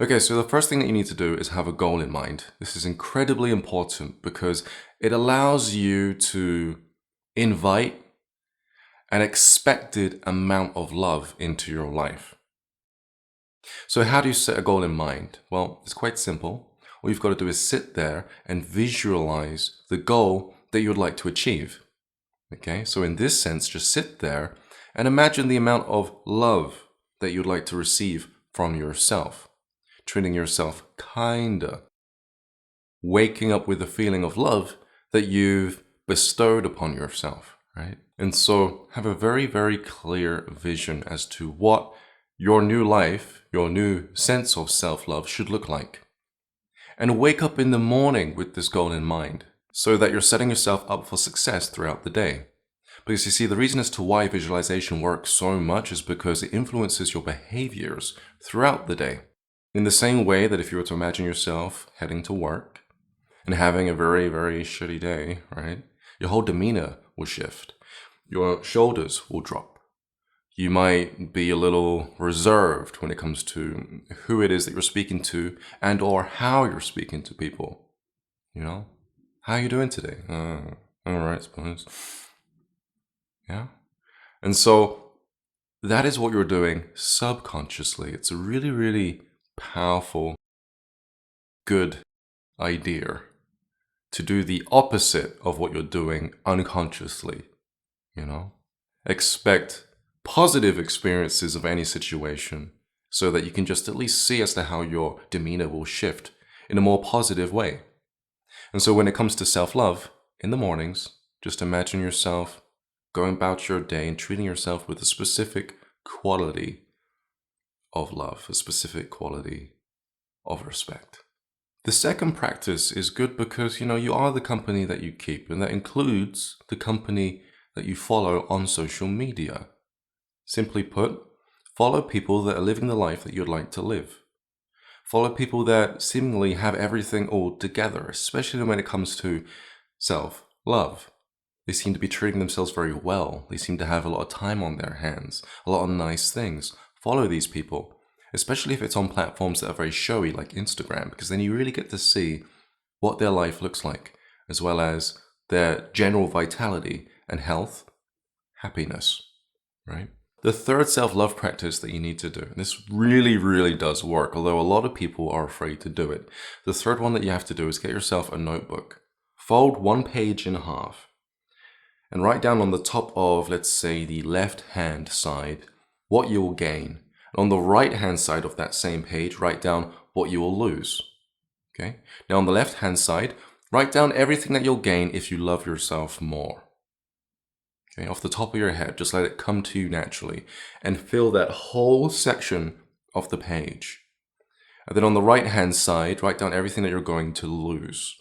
Okay, so the first thing that you need to do is have a goal in mind. This is incredibly important because it allows you to invite an expected amount of love into your life. So how do you set a goal in mind? Well, it's quite simple. All you've got to do is sit there and visualize the goal that you would like to achieve. Okay, so in this sense, just sit there and imagine the amount of love that you'd like to receive from yourself. Treating yourself kinder. Waking up with a feeling of love that you've bestowed upon yourself, right? And so have a very, very clear vision as to what your new life, your new sense of self-love should look like. And wake up in the morning with this goal in mind so that you're setting yourself up for success throughout the day. Because you see, the reason as to why visualization works so much is because it influences your behaviors throughout the day. In the same way that if you were to imagine yourself heading to work and having a very, very shitty day, right? Your whole demeanor will shift. Your shoulders will drop. You might be a little reserved when it comes to who it is that you're speaking to and or how you're speaking to people. You know? How are you doing today? All right, I suppose. Yeah? And so that is what you're doing subconsciously. It's a really, really powerful, good idea to do the opposite of what you're doing unconsciously, you know? Expect positive experiences of any situation so that you can just at least see as to how your demeanor will shift in a more positive way. And so when it comes to self-love, in the mornings, just imagine yourself going about your day and treating yourself with a specific quality of love, a specific quality of respect. The second practice is good because, you are the company that you keep, and that includes the company that you follow on social media. Simply put, follow people that are living the life that you'd like to live. Follow people that seemingly have everything all together, especially when it comes to self-love. They seem to be treating themselves very well. They seem to have a lot of time on their hands, a lot of nice things. Follow these people, especially if it's on platforms that are very showy like Instagram, because then you really get to see what their life looks like, as well as their general vitality and health, happiness, right? The third self-love practice that you need to do, and this really, really does work, although a lot of people are afraid to do it. The third one that you have to do is get yourself a notebook. Fold one page in half and write down on the top of, let's say, the left-hand side, what you will gain. On the right-hand side of that same page, write down what you will lose. Okay? Now on the left-hand side, write down everything that you'll gain if you love yourself more. Okay, off the top of your head, just let it come to you naturally and fill that whole section of the page. And then on the right-hand side, write down everything that you're going to lose.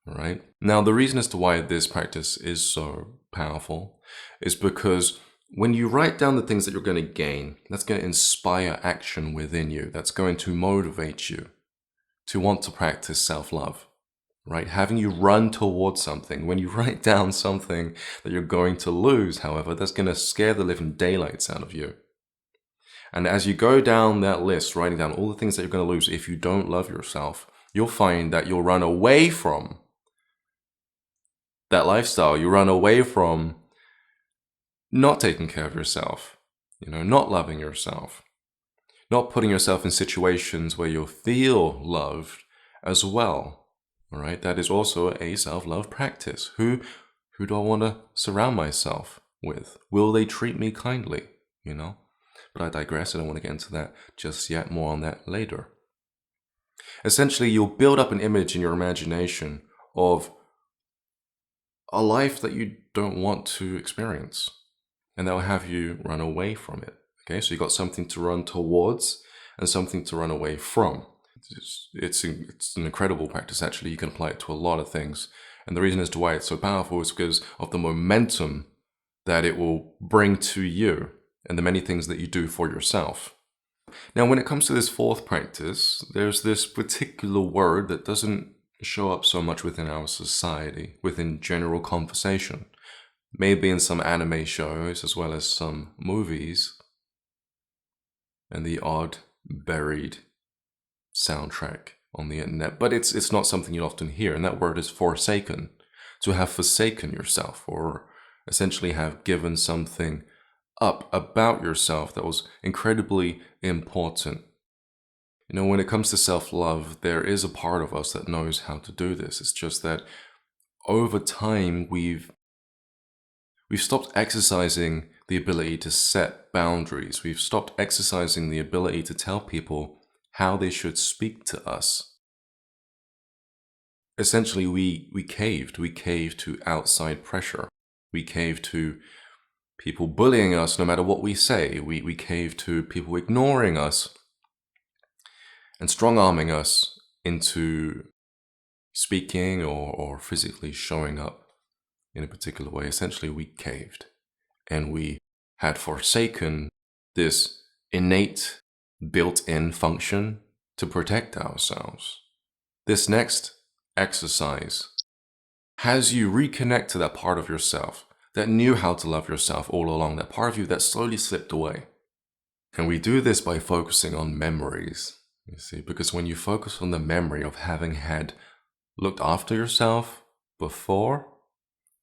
All right? Now, the reason as to why this practice is so powerful is because when you write down the things that you're going to gain, that's going to inspire action within you. That's going to motivate you to want to practice self-love. Right? Having you run towards something. When you write down something that you're going to lose, however, that's going to scare the living daylights out of you. And as you go down that list, writing down all the things that you're going to lose if you don't love yourself, you'll find that you'll run away from that lifestyle. You run away from not taking care of yourself, not loving yourself, not putting yourself in situations where you'll feel loved as well. All right, that is also a self-love practice. Who do I want to surround myself with? Will they treat me kindly? But I digress. I don't want to get into that just yet. More on that later. Essentially, you'll build up an image in your imagination of a life that you don't want to experience, and that will have you run away from it. Okay, so you got something to run towards and something to run away from. It's an incredible practice, actually. You can apply it to a lot of things. And the reason as to why it's so powerful is because of the momentum that it will bring to you and the many things that you do for yourself. Now, when it comes to this fourth practice, there's this particular word that doesn't show up so much within our society, within general conversation. Maybe in some anime shows as well as some movies, and the odd buried soundtrack on the internet, but it's not something you'll often hear, and that word is forsaken. To have forsaken yourself, or essentially have given something up about yourself that was incredibly important. When it comes to self-love, there is a part of us that knows how to do this. It's just that over time, we've stopped exercising the ability to set boundaries. We've stopped exercising the ability to tell people how they should speak to us. Essentially, we caved. We caved to outside pressure. We caved to people bullying us no matter what we say. We caved to people ignoring us and strong-arming us into speaking or physically showing up in a particular way. Essentially, we caved, and we had forsaken this innate built-in function to protect ourselves. This next exercise has you reconnect to that part of yourself that knew how to love yourself all along, that part of you that slowly slipped away. And we do this by focusing on memories, you see, because when you focus on the memory of having had looked after yourself before,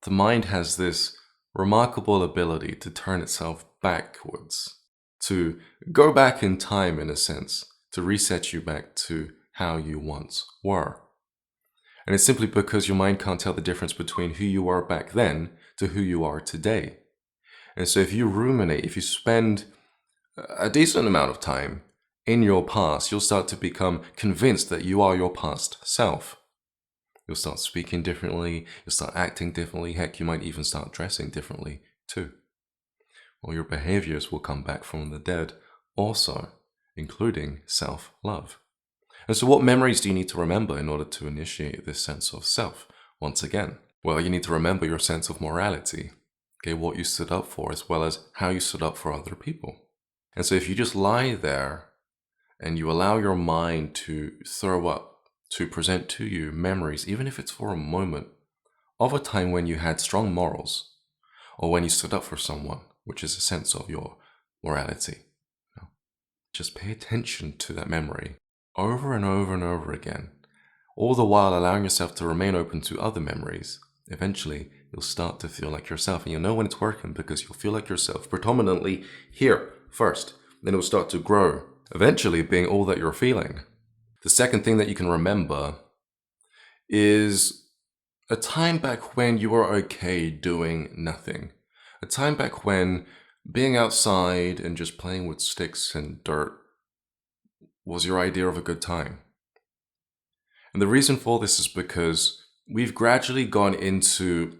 the mind has this remarkable ability to turn itself backwards, to go back in time in a sense, to reset you back to how you once were. And it's simply because your mind can't tell the difference between who you were back then to who you are today. And so if you ruminate, if you spend a decent amount of time in your past, you'll start to become convinced that you are your past self. You'll start speaking differently, you'll start acting differently, heck, you might even start dressing differently too. Or your behaviors will come back from the dead also, including self-love. And so what memories do you need to remember in order to initiate this sense of self once again? Well, you need to remember your sense of morality, okay, what you stood up for, as well as how you stood up for other people. And so if you just lie there and you allow your mind to throw up, to present to you memories, even if it's for a moment, of a time when you had strong morals, or when you stood up for someone, which is a sense of your morality. Just pay attention to that memory over and over and over again, all the while allowing yourself to remain open to other memories. Eventually, you'll start to feel like yourself, and you'll know when it's working because you'll feel like yourself predominantly here first. Then it'll start to grow, eventually being all that you're feeling. The second thing that you can remember is a time back when you were okay doing nothing. A time back when being outside and just playing with sticks and dirt was your idea of a good time. And the reason for this is because we've gradually gone into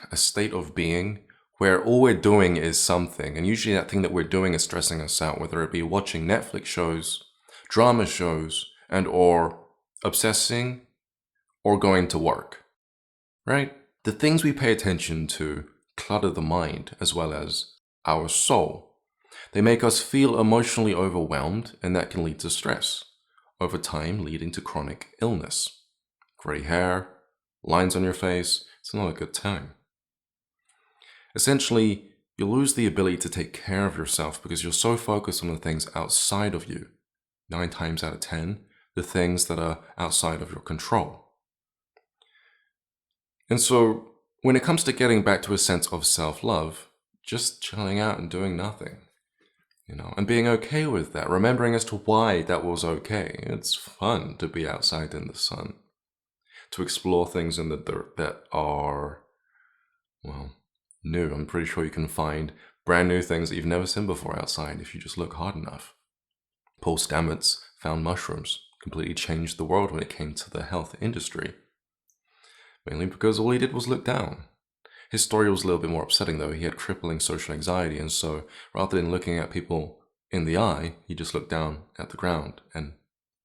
a state of being where all we're doing is something. And usually that thing that we're doing is stressing us out, whether it be watching Netflix shows, drama shows, and or obsessing or going to work, right? The things we pay attention to clutter the mind as well as our soul. They make us feel emotionally overwhelmed, and that can lead to stress, over time leading to chronic illness. Gray hair, lines on your face, it's not a good time. Essentially, you lose the ability to take care of yourself because you're so focused on the things outside of you. 9 times out of 10, the things that are outside of your control. And so, when it comes to getting back to a sense of self-love, just chilling out and doing nothing, and being okay with that, remembering as to why that was okay. It's fun to be outside in the sun, to explore things in the dirt that are, new. I'm pretty sure you can find brand new things that you've never seen before outside if you just look hard enough. Paul Stamets found mushrooms, completely changed the world when it came to the health industry. Mainly because all he did was look down. His story was a little bit more upsetting though. He had crippling social anxiety, and so rather than looking at people in the eye, he just looked down at the ground and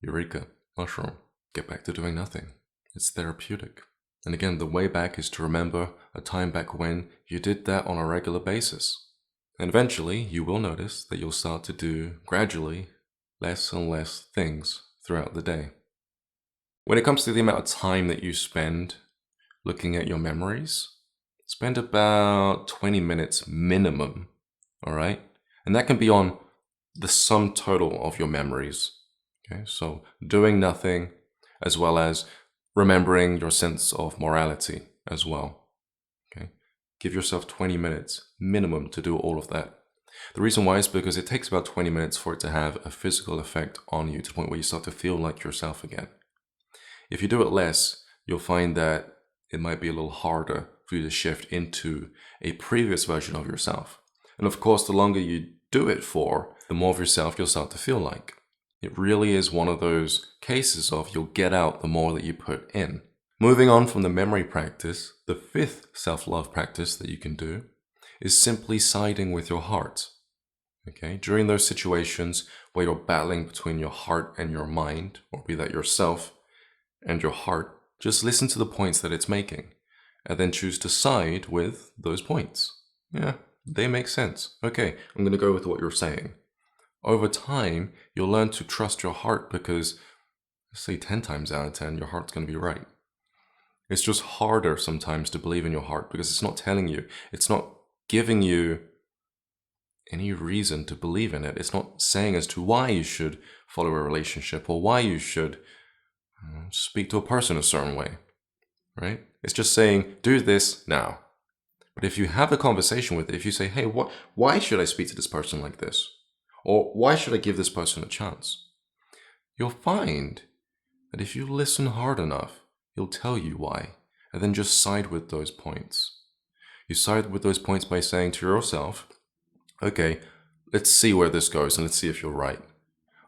eureka, mushroom, get back to doing nothing. It's therapeutic. And again, the way back is to remember a time back when you did that on a regular basis. And eventually you will notice that you'll start to do gradually less and less things throughout the day. When it comes to the amount of time that you spend looking at your memories, spend about 20 minutes minimum, all right? And that can be on the sum total of your memories, Okay, so doing nothing, as well as remembering your sense of morality as well. Okay, give yourself 20 minutes minimum to do all of that. The reason why is because it takes about 20 minutes for it to have a physical effect on you to the point where you start to feel like yourself again. If you do it less, you'll find that it might be a little harder for you to shift into a previous version of yourself. And of course, the longer you do it for, the more of yourself you'll start to feel like. It really is one of those cases of you'll get out the more that you put in. Moving on from the memory practice, the fifth self-love practice that you can do is simply siding with your heart. Okay, during those situations where you're battling between your heart and your mind, or be that yourself and your heart, just listen to the points that it's making and then choose to side with those points. Yeah, they make sense. Okay, I'm going to go with what you're saying. Over time, you'll learn to trust your heart because, let's say 10 times out of 10, your heart's going to be right. It's just harder sometimes to believe in your heart because it's not telling you, it's not giving you any reason to believe in it. It's not saying as to why you should follow a relationship or why you should speak to a person a certain way, right? It's just saying, do this now. But if you have a conversation with it, if you say, hey, why should I speak to this person like this? Or why should I give this person a chance? You'll find that if you listen hard enough, he'll tell you why, and then just side with those points. You side with those points by saying to yourself, okay, let's see where this goes and let's see if you're right.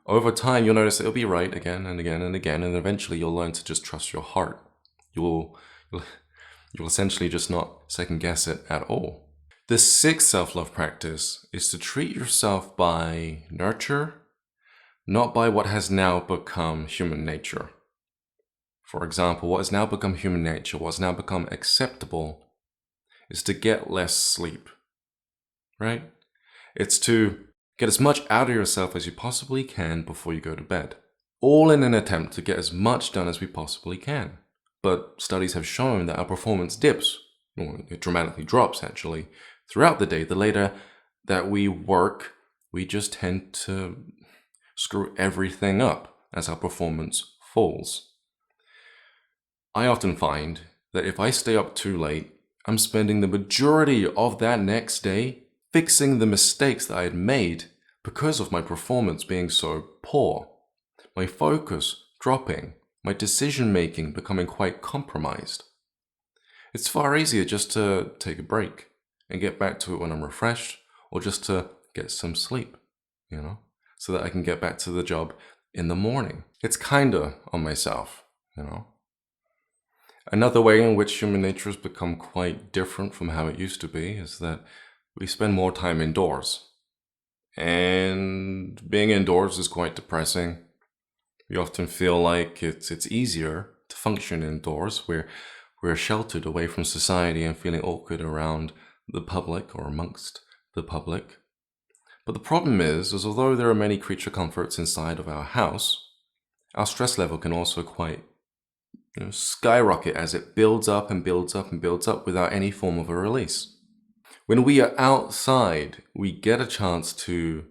Over time, you'll notice it'll be right again and again and again, and eventually you'll learn to just trust your heart. You'll essentially just not second guess it at all. The sixth self-love practice is to treat yourself by nurture, not by what has now become human nature. For example, what has now become human nature, what has now become acceptable, is to get less sleep, right? It's to get as much out of yourself as you possibly can before you go to bed. All in an attempt to get as much done as we possibly can. But studies have shown that our performance dips, or it dramatically drops actually, throughout the day. The later that we work, we just tend to screw everything up as our performance falls. I often find that if I stay up too late, I'm spending the majority of that next day fixing the mistakes that I had made because of my performance being so poor, my focus dropping, my decision making becoming quite compromised. It's far easier just to take a break and get back to it when I'm refreshed, or just to get some sleep, so that I can get back to the job in the morning. It's kinda on myself, Another way in which human nature has become quite different from how it used to be is that we spend more time indoors. And being indoors is quite depressing. We often feel like it's easier to function indoors, where we're sheltered away from society and feeling awkward around the public or amongst the public. But the problem is although there are many creature comforts inside of our house, our stress level can also quite skyrocket as it builds up and builds up and builds up without any form of a release. When we are outside, we get a chance to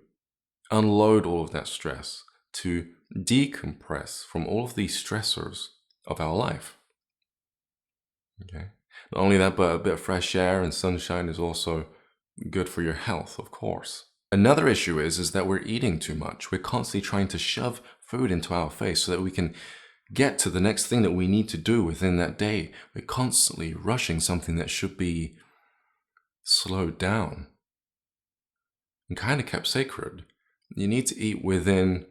unload all of that stress, to decompress from all of these stressors of our life. Okay. Not only that, but a bit of fresh air and sunshine is also good for your health, of course. Another issue is that we're eating too much. We're constantly trying to shove food into our face so that we can get to the next thing that we need to do within that day. We're constantly rushing something that should be slowed down and kind of kept sacred. You need to eat within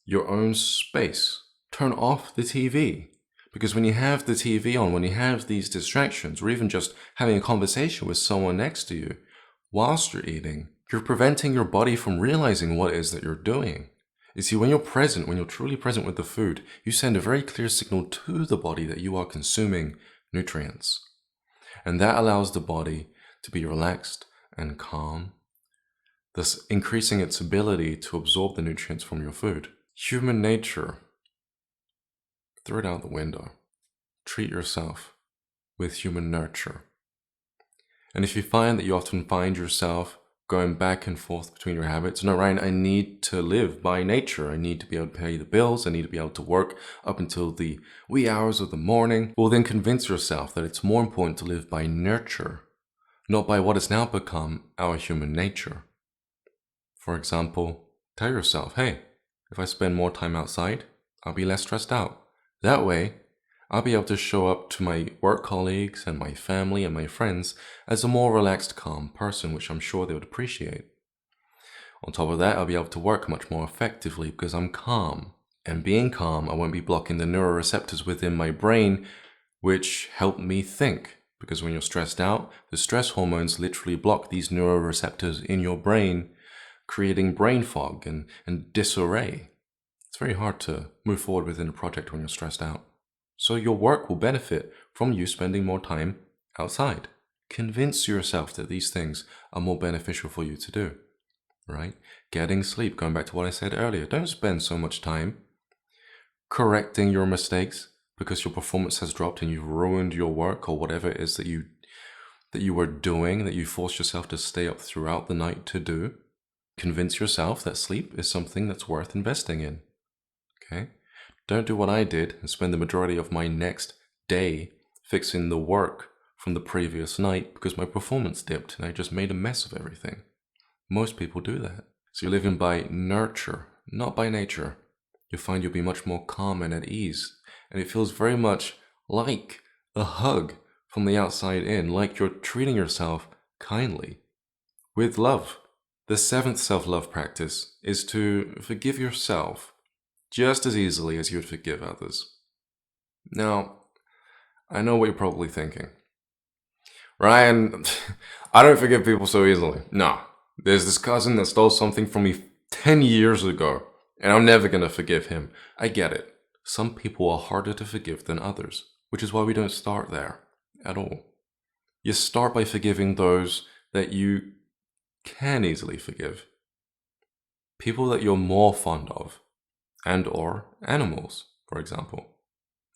your own space. Turn off the TV. Because when you have the TV on, when you have these distractions, or even just having a conversation with someone next to you whilst you're eating, you're preventing your body from realizing what it is that you're doing. You see, when you're present, when you're truly present with the food, you send a very clear signal to the body that you are consuming nutrients. And that allows the body to be relaxed and calm, thus increasing its ability to absorb the nutrients from your food. Human nature, throw it out the window. Treat yourself with human nurture. And if you find that you often find yourself going back and forth between your habits. No, Ryan, I need to live by nature. I need to be able to pay the bills. I need to be able to work up until the wee hours of the morning. Well, then convince yourself that it's more important to live by nurture, not by what has now become our human nature. For example, tell yourself, hey, if I spend more time outside, I'll be less stressed out. That way, I'll be able to show up to my work colleagues and my family and my friends as a more relaxed, calm person, which I'm sure they would appreciate. On top of that, I'll be able to work much more effectively because I'm calm. And being calm, I won't be blocking the neuroreceptors within my brain, which help me think. Because when you're stressed out, the stress hormones literally block these neuroreceptors in your brain, creating brain fog and disarray. It's very hard to move forward within a project when you're stressed out. So your work will benefit from you spending more time outside. Convince yourself that these things are more beneficial for you to do, right? Getting sleep, going back to what I said earlier, don't spend so much time correcting your mistakes because your performance has dropped and you've ruined your work or whatever it is that you were doing, that you forced yourself to stay up throughout the night to do. Convince yourself that sleep is something that's worth investing in, okay? Don't do what I did and spend the majority of my next day fixing the work from the previous night because my performance dipped and I just made a mess of everything. Most people do that. So you're living by nurture, not by nature. You'll find you'll be much more calm and at ease. And it feels very much like a hug from the outside in, like you're treating yourself kindly, with love. The 7th self-love practice is to forgive yourself just as easily as you would forgive others. Now, I know what you're probably thinking. Ryan, I don't forgive people so easily. No, there's this cousin that stole something from me 10 years ago, and I'm never going to forgive him. I get it. Some people are harder to forgive than others, which is why we don't start there at all. You start by forgiving those that you can easily forgive. People that you're more fond of. And or animals, for example.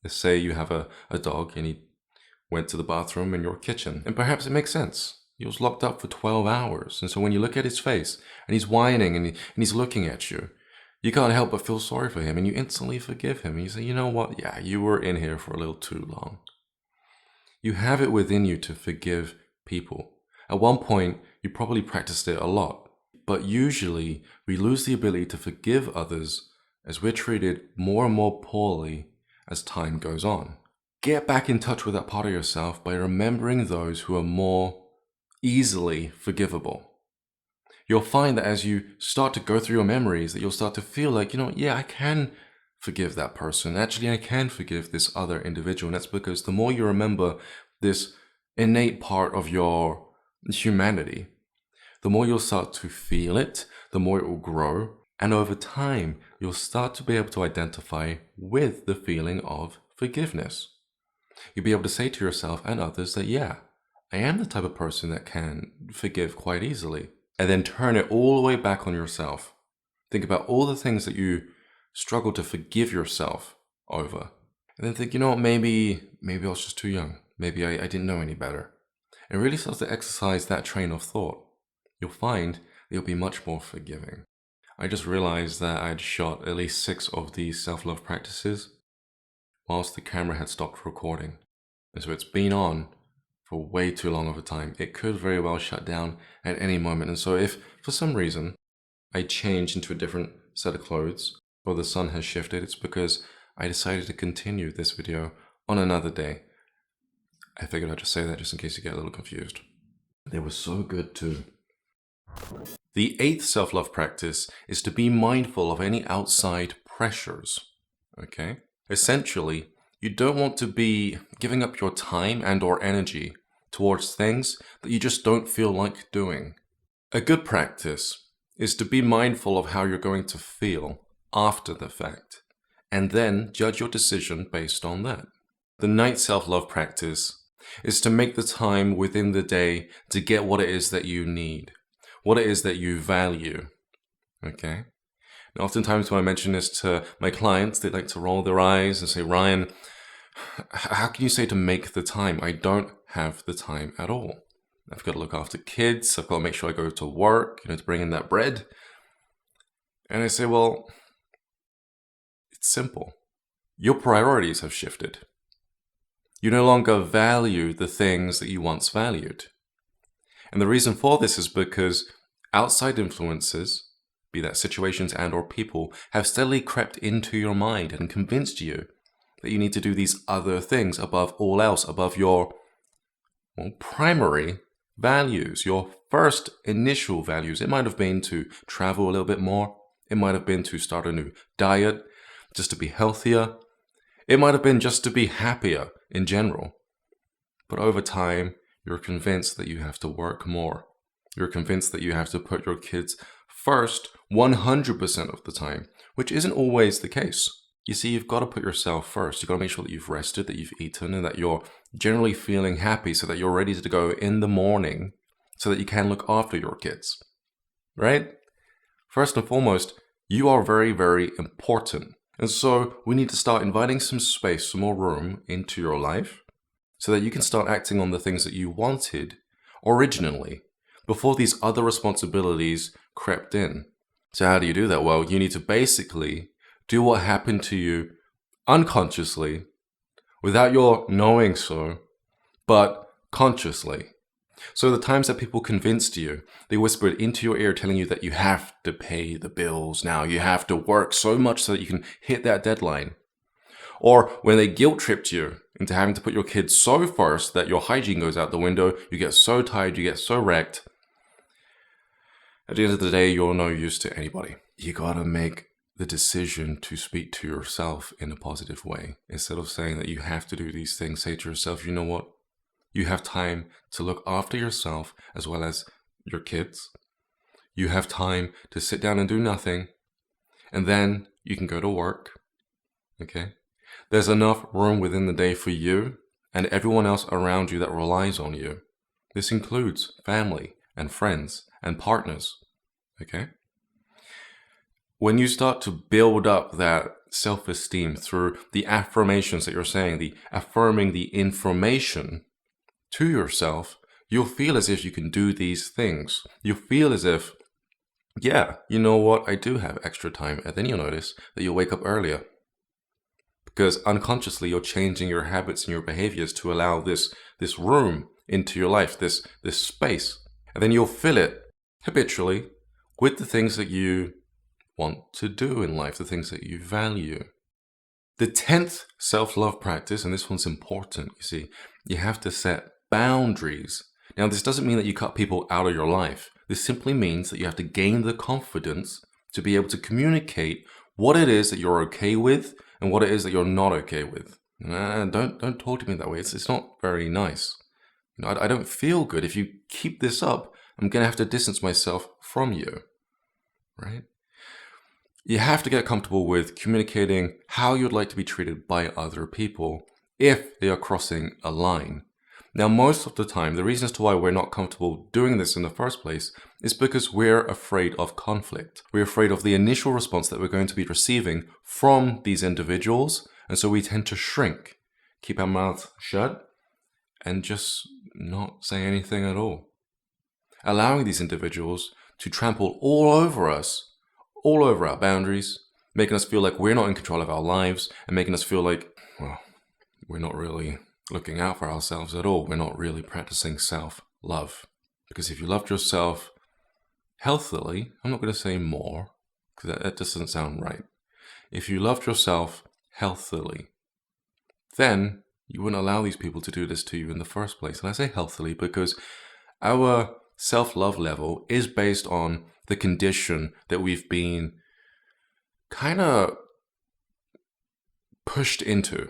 Let's say you have a dog and he went to the bathroom in your kitchen. And perhaps it makes sense. He was locked up for 12 hours. And so when you look at his face and he's whining and he's looking at you, you can't help but feel sorry for him and you instantly forgive him. And you say, you know what? Yeah, you were in here for a little too long. You have it within you to forgive people. At one point, you probably practiced it a lot. But usually, we lose the ability to forgive others as we're treated more and more poorly as time goes on. Get back in touch with that part of yourself by remembering those who are more easily forgivable. You'll find that as you start to go through your memories, that you'll start to feel like, yeah, I can forgive that person. Actually, I can forgive this other individual. And that's because the more you remember this innate part of your humanity, the more you'll start to feel it, the more it will grow. And over time, you'll start to be able to identify with the feeling of forgiveness. You'll be able to say to yourself and others that, yeah, I am the type of person that can forgive quite easily. And then turn it all the way back on yourself. Think about all the things that you struggle to forgive yourself over. And then think, maybe I was just too young. Maybe I didn't know any better. And really start to exercise that train of thought. You'll find you'll be much more forgiving. I just realized that I'd shot at least 6 of these self-love practices whilst the camera had stopped recording. And so it's been on for way too long of a time. It could very well shut down at any moment. And so if for some reason I change into a different set of clothes or the sun has shifted, it's because I decided to continue this video on another day. I figured I'd just say that just in case you get a little confused. They were so good too. The 8th self-love practice is to be mindful of any outside pressures, okay? Essentially, you don't want to be giving up your time and or energy towards things that you just don't feel like doing. A good practice is to be mindful of how you're going to feel after the fact, and then judge your decision based on that. The 9th self-love practice is to make the time within the day to get what it is that you need. What it is that you value, okay? And oftentimes when I mention this to my clients, they like to roll their eyes and say, Ryan, how can you say to make the time? I don't have the time at all. I've got to look after kids. I've got to make sure I go to work, to bring in that bread. And I say, well, it's simple. Your priorities have shifted. You no longer value the things that you once valued. And the reason for this is because outside influences, be that situations and or people, have steadily crept into your mind and convinced you that you need to do these other things above all else, above your primary values, your first initial values. It might have been to travel a little bit more. It might have been to start a new diet, just to be healthier. It might have been just to be happier in general. But over time, you're convinced that you have to work more. You're convinced that you have to put your kids first 100% of the time, which isn't always the case. You see, you've got to put yourself first. You've got to make sure that you've rested, that you've eaten, and that you're generally feeling happy so that you're ready to go in the morning so that you can look after your kids, right? First and foremost, you are very, very important. And so we need to start inviting some space, some more room into your life so that you can start acting on the things that you wanted originally before these other responsibilities crept in. So how do you do that? Well, you need to basically do what happened to you unconsciously without your knowing so, but consciously. So the times that people convinced you, they whispered into your ear telling you that you have to pay the bills now, you have to work so much so that you can hit that deadline. Or when they guilt-tripped you into having to put your kids so first that your hygiene goes out the window, you get so tired, you get so wrecked. At the end of the day, you're no use to anybody. You gotta make the decision to speak to yourself in a positive way. Instead of saying that you have to do these things, say to yourself, you know what? You have time to look after yourself as well as your kids. You have time to sit down and do nothing. And then you can go to work. Okay? There's enough room within the day for you and everyone else around you that relies on you. This includes family and friends and partners. Okay? When you start to build up that self-esteem through the affirmations that you're saying, the affirming the information to yourself, you'll feel as if you can do these things. You'll feel as if, yeah, you know what, I do have extra time. And then you'll notice that you'll wake up earlier. Because unconsciously, you're changing your habits and your behaviors to allow this room into your life, this space. And then you'll fill it habitually with the things that you want to do in life, the things that you value. The 10th self-love practice, and this one's important, you see, you have to set boundaries. Now, this doesn't mean that you cut people out of your life. This simply means that you have to gain the confidence to be able to communicate what it is that you're okay with and what it is that you're not okay with. Don't talk to me that way. It's not very nice. I don't feel good. If you keep this up, I'm going to have to distance myself from you, right? You have to get comfortable with communicating how you'd like to be treated by other people if they are crossing a line. Now, most of the time, the reason as to why we're not comfortable doing this in the first place is because we're afraid of conflict. We're afraid of the initial response that we're going to be receiving from these individuals, and so we tend to shrink, keep our mouth shut, and just not say anything at all. Allowing these individuals to trample all over us, all over our boundaries, making us feel like we're not in control of our lives, and making us feel like, well, we're not really looking out for ourselves at all. We're not really practicing self-love. Because if you loved yourself healthily, I'm not going to say more, because that just doesn't sound right. If you loved yourself healthily, then you wouldn't allow these people to do this to you in the first place. And I say healthily because our self-love level is based on the condition that we've been kind of pushed into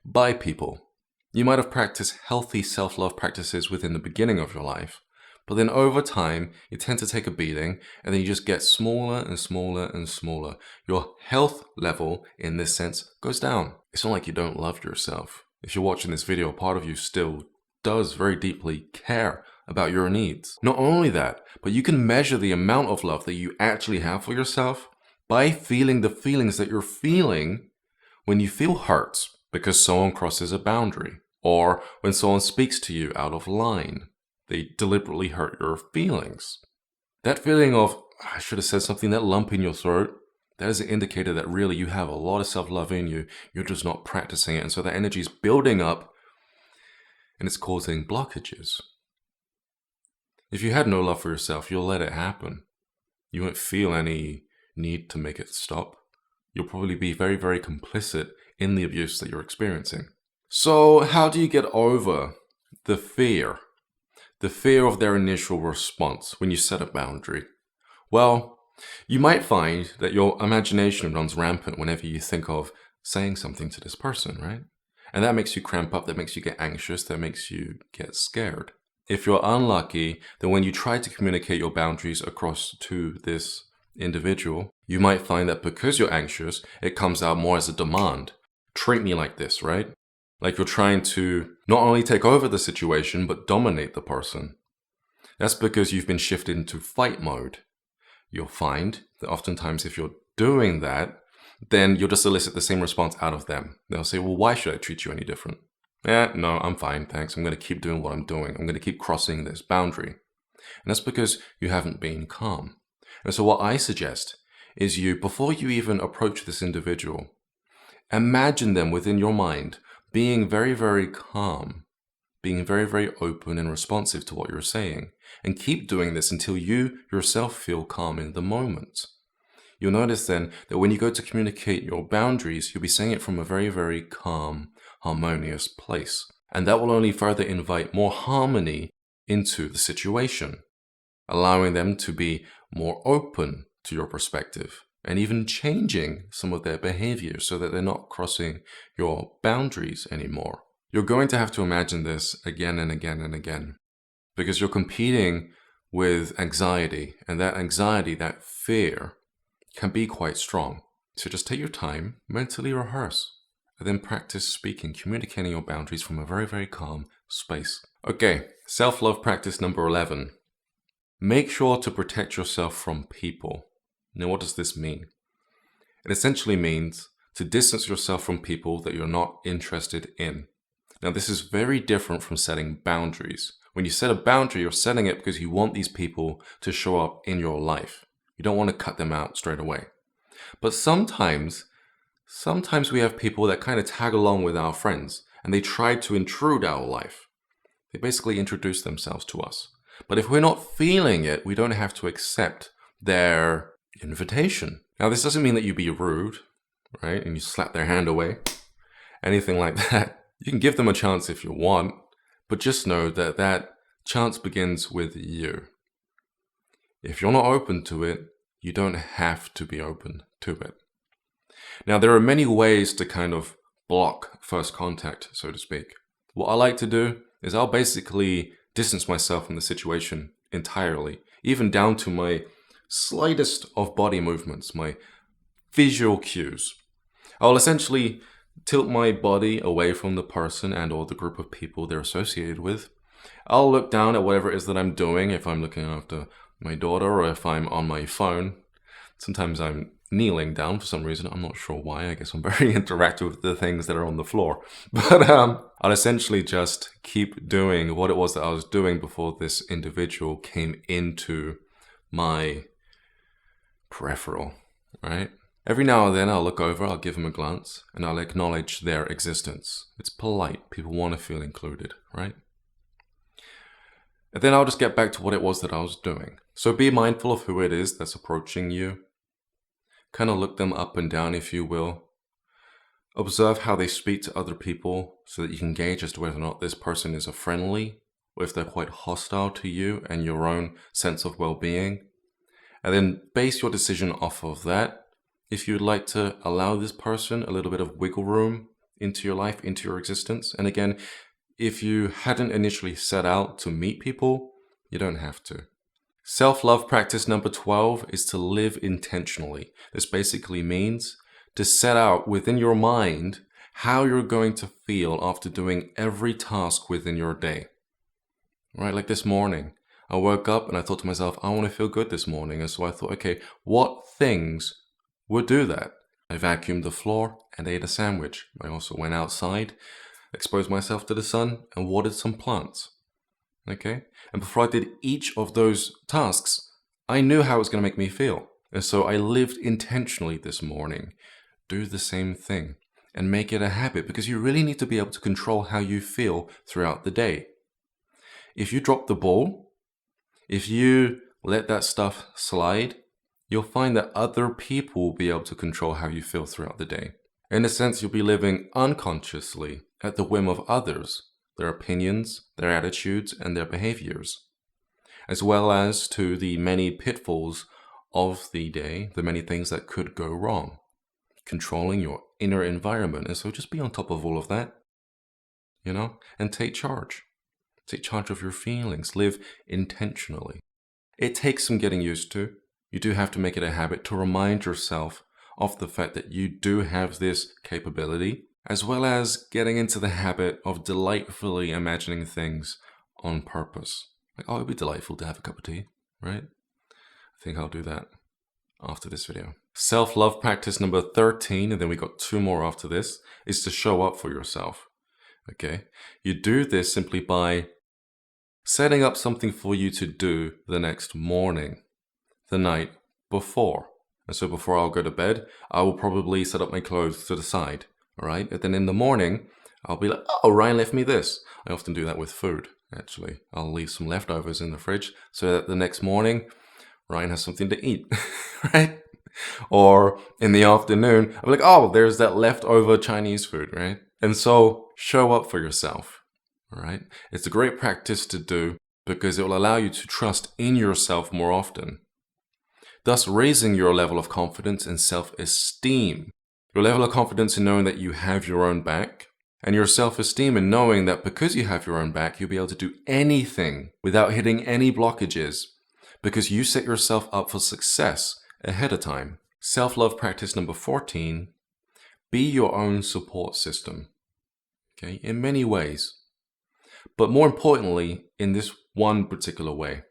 by people. You might have practiced healthy self-love practices within the beginning of your life, but then over time, you tend to take a beating, and then you just get smaller and smaller and smaller. Your health level, in this sense, goes down. It's not like you don't love yourself. If you're watching this video, part of you still does very deeply care about your needs. Not only that, but you can measure the amount of love that you actually have for yourself by feeling the feelings that you're feeling when you feel hurt because someone crosses a boundary, or when someone speaks to you out of line, They deliberately hurt your feelings. That feeling of, I should have said something, that lump in your throat, that is an indicator that really you have a lot of self-love in you. You're just not practicing it. And so that energy is building up and it's causing blockages. If you had no love for yourself, you'll let it happen. You won't feel any need to make it stop. You'll probably be very, very complicit in the abuse that you're experiencing. So how do you get over the fear? The fear of their initial response when you set a boundary? Well, you might find that your imagination runs rampant whenever you think of saying something to this person, right? And that makes you cramp up, that makes you get anxious, that makes you get scared. If you're unlucky, then when you try to communicate your boundaries across to this individual, you might find that because you're anxious, it comes out more as a demand. Treat me like this, right? Like you're trying to not only take over the situation, but dominate the person. That's because you've been shifted into fight mode. You'll find that oftentimes if you're doing that, then you'll just elicit the same response out of them. They'll say, well, why should I treat you any different? No, I'm fine, thanks. I'm going to keep doing what I'm doing. I'm going to keep crossing this boundary. And that's because you haven't been calm. And so what I suggest is before you even approach this individual, imagine them within your mind being very, very calm, being very, very open and responsive to what you're saying. And keep doing this until you yourself feel calm in the moment. You'll notice then that when you go to communicate your boundaries, you'll be saying it from a very, very calm, harmonious place. And that will only further invite more harmony into the situation, allowing them to be more open to your perspective and even changing some of their behavior so that they're not crossing your boundaries anymore. You're going to have to imagine this again and again and again because you're competing with anxiety, and that anxiety, that fear, can be quite strong. So just take your time, mentally rehearse, and then practice speaking, communicating your boundaries from a very, very calm space. Okay, self-love practice number 11. Make sure to protect yourself from people. Now, what does this mean? It essentially means to distance yourself from people that you're not interested in. Now, this is very different from setting boundaries. When you set a boundary, you're setting it because you want these people to show up in your life. You don't want to cut them out straight away. But sometimes we have people that kind of tag along with our friends and they try to intrude our life. They basically introduce themselves to us. But if we're not feeling it, we don't have to accept their invitation. Now, this doesn't mean that you be rude, right? And you slap their hand away, anything like that. You can give them a chance if you want, but just know that that chance begins with you. If you're not open to it, you don't have to be open to it. Now, there are many ways to kind of block first contact, so to speak. What I like to do is I'll basically distance myself from the situation entirely, even down to my slightest of body movements, my visual cues. I'll essentially tilt my body away from the person and or the group of people they're associated with. I'll look down at whatever it is that I'm doing, if I'm looking after my daughter or if I'm on my phone. Sometimes I'm kneeling down for some reason. I'm not sure why. I guess I'm very interactive with the things that are on the floor. But I'll essentially just keep doing what it was that I was doing before this individual came into my peripheral, right? Every now and then I'll look over, I'll give them a glance, and I'll acknowledge their existence. It's polite. People want to feel included, right? And then I'll just get back to what it was that I was doing. So be mindful of who it is that's approaching you. Kind of look them up and down, if you will. Observe how they speak to other people so that you can gauge as to whether or not this person is a friendly, or if they're quite hostile to you and your own sense of well-being. And then base your decision off of that. If you'd like to allow this person a little bit of wiggle room into your life, into your existence. And again, if you hadn't initially set out to meet people, you don't have to. Self-love practice number 12 is to live intentionally. This basically means to set out within your mind how you're going to feel after doing every task within your day. Right, like this morning, I woke up and I thought to myself, I want to feel good this morning. And so I thought, okay, what things would do that? I vacuumed the floor and ate a sandwich. I also went outside, exposed myself to the sun and watered some plants. Okay? And before I did each of those tasks, I knew how it was going to make me feel. And so I lived intentionally this morning. Do the same thing and make it a habit, because you really need to be able to control how you feel throughout the day. If you drop the ball, if you let that stuff slide, you'll find that other people will be able to control how you feel throughout the day. In a sense, you'll be living unconsciously at the whim of others, their opinions, their attitudes, and their behaviors, as well as to the many pitfalls of the day, the many things that could go wrong, controlling your inner environment. And so just be on top of all of that, and take charge. Take charge of your feelings. Live intentionally. It takes some getting used to. You do have to make it a habit to remind yourself of the fact that you do have this capability, as well as getting into the habit of delightfully imagining things on purpose. Like, oh, it'd be delightful to have a cup of tea, right? I think I'll do that after this video. Self-love practice number 13, and then we got 2 more after this, is to show up for yourself. Okay? You do this simply by setting up something for you to do the next morning, the night before. And so before I'll go to bed, I will probably set up my clothes to the side, all right? And then in the morning, I'll be like, oh, Ryan left me this. I often do that with food, actually. I'll leave some leftovers in the fridge so that the next morning, Ryan has something to eat, right? Or in the afternoon, I'm like, oh, there's that leftover Chinese food, right? And so show up for yourself, all right? It's a great practice to do because it will allow you to trust in yourself more often, thus raising your level of confidence and self-esteem. Your level of confidence in knowing that you have your own back, and your self-esteem in knowing that because you have your own back, you'll be able to do anything without hitting any blockages because you set yourself up for success ahead of time. Self-love practice number 14, be your own support system, okay, in many ways. But more importantly, in this one particular way,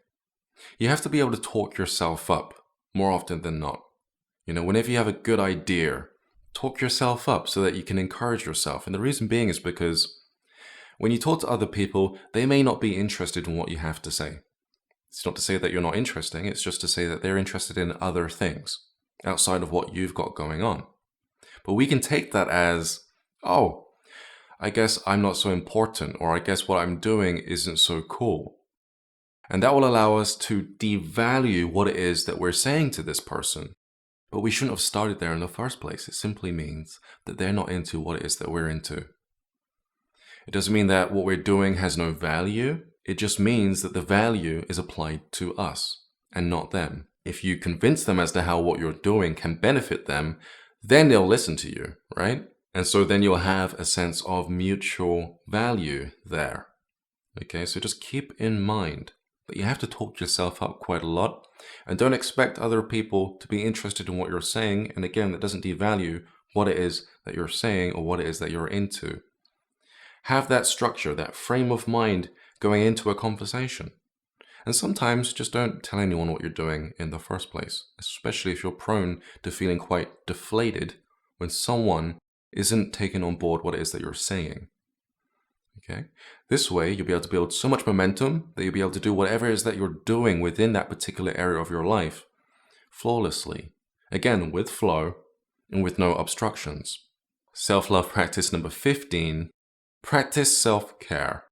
you have to be able to talk yourself up more often than not. Whenever you have a good idea, talk yourself up so that you can encourage yourself. And the reason being is because when you talk to other people, they may not be interested in what you have to say. It's not to say that you're not interesting, it's just to say that they're interested in other things outside of what you've got going on. But we can take that as, oh, I guess I'm not so important, or I guess what I'm doing isn't so cool. And that will allow us to devalue what it is that we're saying to this person. But we shouldn't have started there in the first place. It simply means that they're not into what it is that we're into. It doesn't mean that what we're doing has no value. It just means that the value is applied to us and not them. If you convince them as to how what you're doing can benefit them, then they'll listen to you, right? And so then you'll have a sense of mutual value there. Okay, so just keep in mind that you have to talk yourself up quite a lot, and don't expect other people to be interested in what you're saying. And again, that doesn't devalue what it is that you're saying or what it is that you're into. Have that structure, that frame of mind going into a conversation. And sometimes just don't tell anyone what you're doing in the first place, especially if you're prone to feeling quite deflated when someone isn't taking on board what it is that you're saying. Okay? This way, you'll be able to build so much momentum that you'll be able to do whatever it is that you're doing within that particular area of your life flawlessly. Again, with flow and with no obstructions. Self-love practice number 15, practice self-care.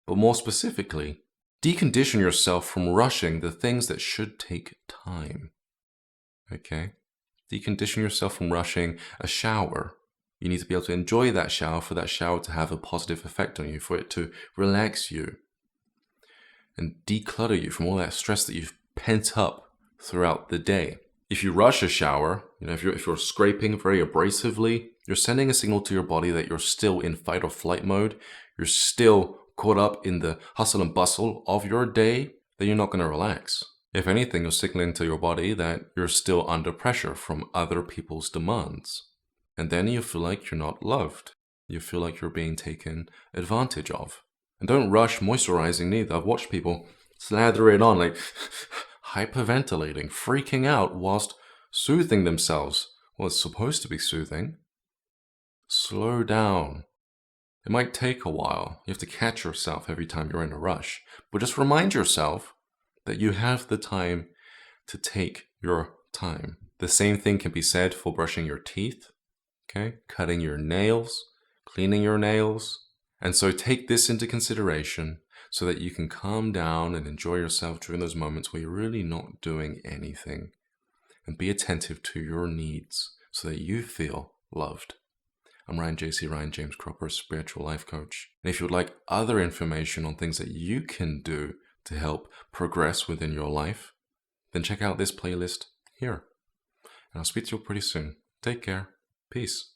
But more specifically, decondition yourself from rushing the things that should take time. Okay? Decondition yourself from rushing a shower. You need to be able to enjoy that shower for that shower to have a positive effect on you, for it to relax you and declutter you from all that stress that you've pent up throughout the day. If you rush a shower, if you're scraping very abrasively, you're sending a signal to your body that you're still in fight or flight mode. You're still caught up in the hustle and bustle of your day, then you're not going to relax. If anything, you're signaling to your body that you're still under pressure from other people's demands. And then you feel like you're not loved. You feel like you're being taken advantage of. And don't rush moisturizing neither. I've watched people slather it on, like hyperventilating, freaking out whilst soothing themselves. Well, it's supposed to be soothing. Slow down It might take a while. You have to catch yourself every time you're in a rush. But just remind yourself that you have the time to take your time. The same thing can be said for brushing your teeth, okay? Cutting your nails, cleaning your nails. And so take this into consideration so that you can calm down and enjoy yourself during those moments where you're really not doing anything. And be attentive to your needs so that you feel loved. I'm Ryan James Cropper, Spiritual Life Coach. And if you would like other information on things that you can do to help progress within your life, then check out this playlist here. And I'll speak to you pretty soon. Take care. Peace.